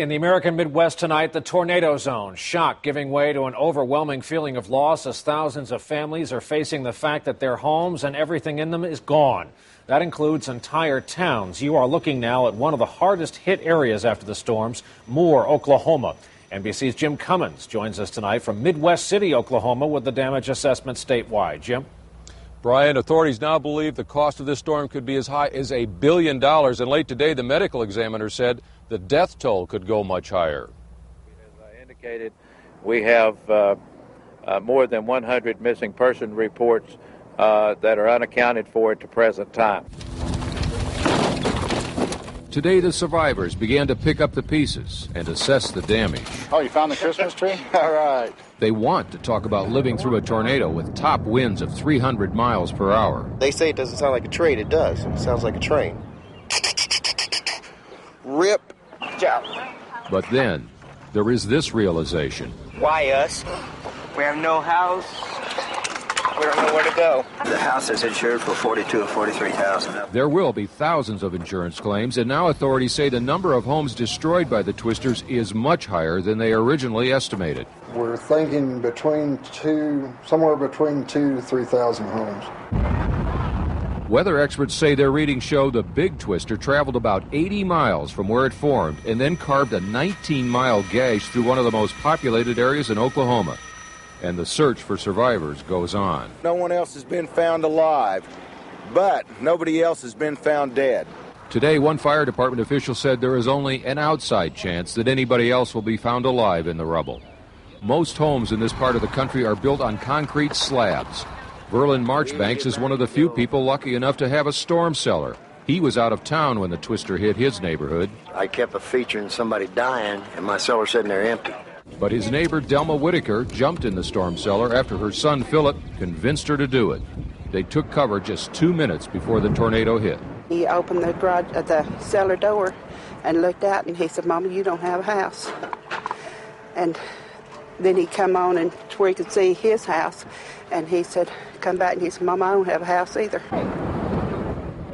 In the American Midwest tonight, the tornado zone. Shock giving way to an overwhelming feeling of loss as thousands of families are facing the fact that their homes and everything in them is gone. That includes entire towns. You are looking now at one of the hardest hit areas after the storms, Moore, Oklahoma. NBC's Jim Cummins joins us tonight from Midwest City, Oklahoma, with the damage assessment statewide. Jim? Brian, authorities now believe the cost of this storm could be as high as $1 billion. And late today, the medical examiner said the death toll could go much higher. As I indicated, we have more than 100 missing person reports that are unaccounted for at the present time. Today, the survivors began to pick up the pieces and assess the damage. Oh, you found the Christmas tree? All right. They want to talk about living through a tornado with top winds of 300 miles per hour. They say it doesn't sound like a train. It does. It sounds like a train. Rip. Job. But then, there is this realization. Why us? We have no house. We don't know where to go. The house is insured for $42,000 or $43,000. There will be thousands of insurance claims, and now authorities say the number of homes destroyed by the twisters is much higher than they originally estimated. We're thinking somewhere between 2,000 to 3,000 homes. Weather experts say their readings show the big twister traveled about 80 miles from where it formed and then carved a 19-mile gash through one of the most populated areas in Oklahoma. And the search for survivors goes on. No one else has been found alive, but nobody else has been found dead. Today, one fire department official said there is only an outside chance that anybody else will be found alive in the rubble. Most homes in this part of the country are built on concrete slabs. Verlin Marchbanks is one of the few people lucky enough to have a storm cellar. He was out of town when the twister hit his neighborhood. I kept featuring somebody dying, and my cellar sitting there empty. But his neighbor, Delma Whitaker, jumped in the storm cellar after her son, Philip, convinced her to do it. They took cover just 2 minutes before the tornado hit. He opened the cellar door and looked out, and he said, "Mama, you don't have a house." And then he come on and where he could see his house, and he said, come back, and he said, "Mama, I don't have a house either."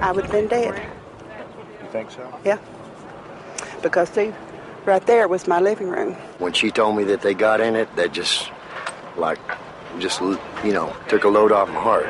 I would have been dead. You think so? Yeah. Because, see, right there was my living room. When she told me that they got in it, that just took a load off my heart.